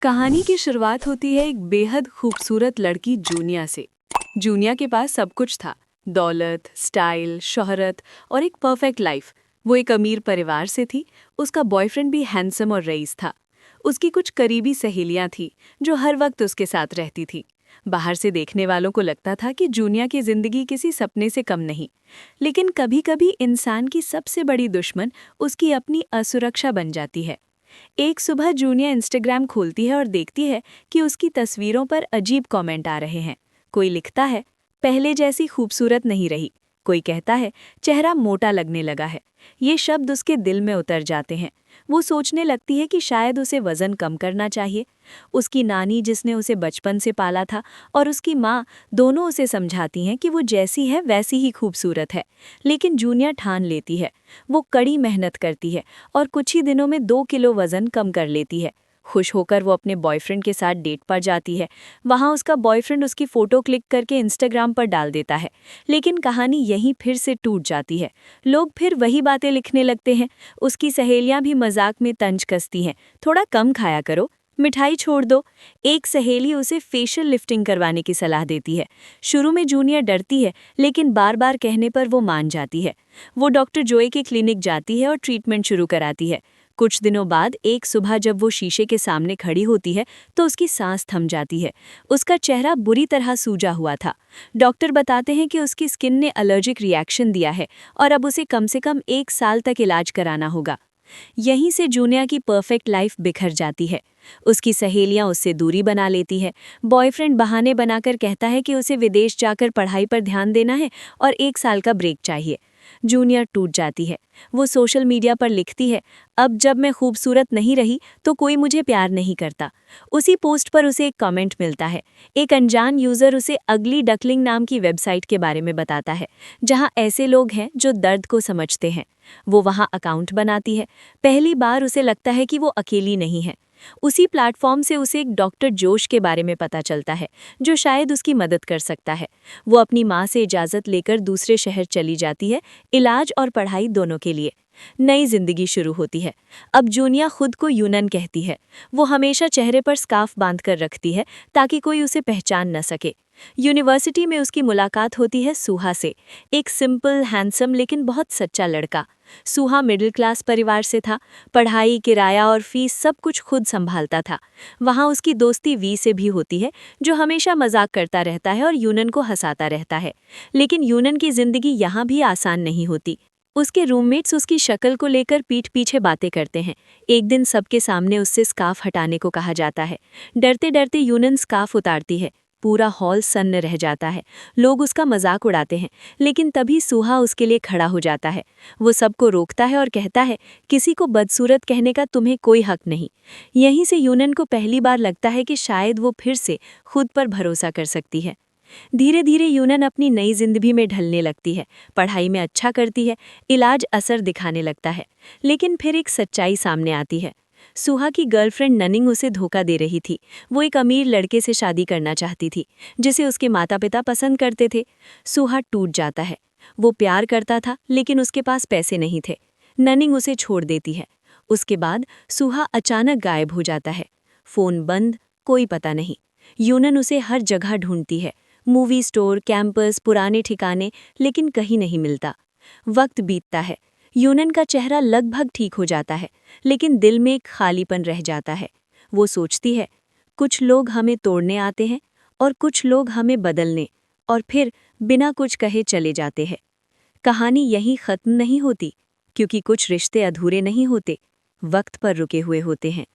कहानी की शुरुआत होती है एक बेहद खूबसूरत लड़की जूनिया से। जूनिया के पास सब कुछ था। दौलत, स्टाइल, शोहरत और एक परफेक्ट लाइफ। वो एक अमीर परिवार से थी। उसका बॉयफ्रेंड भी हैंडसम और रईस था। उसकी कुछ करीबी सहेलियां थीं जो हर वक्त उसके साथ रहती थी। बाहर से देखने वालों को लगता था कि जूनिया की जिंदगी किसी सपने से कम नहीं। लेकिन कभी कभी इंसान की सबसे बड़ी दुश्मन उसकी अपनी असुरक्षा बन जाती है। एक सुबह जूनिया इंस्टाग्राम खोलती है और देखती है कि उसकी तस्वीरों पर अजीब कमेंट आ रहे हैं। कोई लिखता है, पहले जैसी खूबसूरत नहीं रही। कोई कहता है, चेहरा मोटा लगने लगा है। ये शब्द उसके दिल में उतर जाते हैं। वो सोचने लगती है कि शायद उसे वजन कम करना चाहिए। उसकी नानी, जिसने उसे बचपन से पाला था, और उसकी माँ दोनों उसे समझाती हैं कि वो जैसी है वैसी ही खूबसूरत है। लेकिन जूनिया ठान लेती है। वो कड़ी मेहनत करती है और कुछ ही दिनों में 2 किलो वजन कम कर लेती है। खुश होकर वो अपने बॉयफ्रेंड के साथ डेट पर जाती है। वहाँ उसका बॉयफ्रेंड उसकी फ़ोटो क्लिक करके इंस्टाग्राम पर डाल देता है। लेकिन कहानी यहीं फिर से टूट जाती है। लोग फिर वही बातें लिखने लगते हैं। उसकी सहेलियाँ भी मजाक में तंज कसती हैं, थोड़ा कम खाया करो, मिठाई छोड़ दो। एक सहेली उसे फेशियल लिफ्टिंग करवाने की सलाह देती है। शुरू में जूनियर डरती है, लेकिन बार बार कहने पर वो मान जाती है। वो डॉक्टर जोए के क्लिनिक जाती है और ट्रीटमेंट शुरू कराती है। कुछ दिनों बाद एक सुबह जब वो शीशे के सामने खड़ी होती है तो उसकी सांस थम जाती है। उसका चेहरा बुरी तरह सूजा हुआ था। डॉक्टर बताते हैं कि उसकी स्किन ने एलर्जिक रिएक्शन दिया है और अब उसे कम से कम 1 साल तक इलाज कराना होगा। यहीं से जूनिया की परफेक्ट लाइफ बिखर जाती है। उसकी सहेलियां उससे दूरी बना लेती है। बॉयफ्रेंड बहाने बनाकर कहता है कि उसे विदेश जाकर पढ़ाई पर ध्यान देना है और 1 साल का ब्रेक चाहिए। जूनियर टूट जाती है। वो सोशल मीडिया पर लिखती है, अब जब मैं खूबसूरत नहीं रही तो कोई मुझे प्यार नहीं करता। उसी पोस्ट पर उसे एक कमेंट मिलता है। एक अनजान यूजर उसे अगली डकलिंग नाम की वेबसाइट के बारे में बताता है, जहां ऐसे लोग हैं जो दर्द को समझते हैं। वो वहां अकाउंट बनाती है। पहली बार उसे लगता है कि वो अकेली नहीं है। उसी प्लेटफॉर्म से उसे एक डॉक्टर जोश के बारे में पता चलता है, जो शायद उसकी मदद कर सकता है। वो अपनी माँ से इजाज़त लेकर दूसरे शहर चली जाती है, इलाज और पढ़ाई दोनों के लिए। नई जिंदगी शुरू होती है। अब जूनिया खुद को यूनन कहती है। वो हमेशा चेहरे पर स्कार्फ बांधकर रखती है ताकि कोई उसे पहचान न सके। यूनिवर्सिटी में उसकी मुलाकात होती है सूहा से, एक सिंपल, हैंडसम लेकिन बहुत सच्चा लड़का। सूहा मिडिल क्लास परिवार से था। पढ़ाई, किराया और फीस सब कुछ खुद संभालता था। वहाँ उसकी दोस्ती वी से भी होती है, जो हमेशा मजाक करता रहता है और यूनन को हंसाता रहता है। लेकिन यूनन की जिंदगी यहाँ भी आसान नहीं होती। उसके रूममेट्स उसकी शक्ल को लेकर पीठ पीछे बातें करते हैं। एक दिन सबके सामने उससे स्कार्फ हटाने को कहा जाता है। डरते डरते यूनन स्कार्फ उतारती है। पूरा हॉल सन्न रह जाता है। लोग उसका मजाक उड़ाते हैं, लेकिन तभी सूहा उसके लिए खड़ा हो जाता है। वो सबको रोकता है और कहता है, किसी को बदसूरत कहने का तुम्हें कोई हक नहीं। यहीं से यूनन को पहली बार लगता है कि शायद वो फिर से खुद पर भरोसा कर सकती है। धीरे धीरे यूनन अपनी नई जिंदगी में ढलने लगती है। पढ़ाई में अच्छा करती है, इलाज असर दिखाने लगता है। लेकिन फिर एक सच्चाई सामने आती है। सुहा की गर्लफ्रेंड ननिंग उसे धोखा दे रही थी। वो एक अमीर लड़के से शादी करना चाहती थी, जिसे उसके माता पिता पसंद करते थे। सुहा टूट जाता है। वो प्यार करता था, लेकिन उसके पास पैसे नहीं थे। ननिंग उसे छोड़ देती है। उसके बाद सुहा अचानक गायब हो जाता है। फोन बंद, कोई पता नहीं। यूनन उसे हर जगह ढूंढती है, मूवी स्टोर, कैंपस, पुराने ठिकाने, लेकिन कहीं नहीं मिलता। वक्त बीतता है। यूनन का चेहरा लगभग ठीक हो जाता है, लेकिन दिल में एक खालीपन रह जाता है। वो सोचती है, कुछ लोग हमें तोड़ने आते हैं और कुछ लोग हमें बदलने, और फिर बिना कुछ कहे चले जाते हैं। कहानी यहीं खत्म नहीं होती, क्योंकि कुछ रिश्ते अधूरे नहीं होते, वक्त पर रुके हुए होते हैं।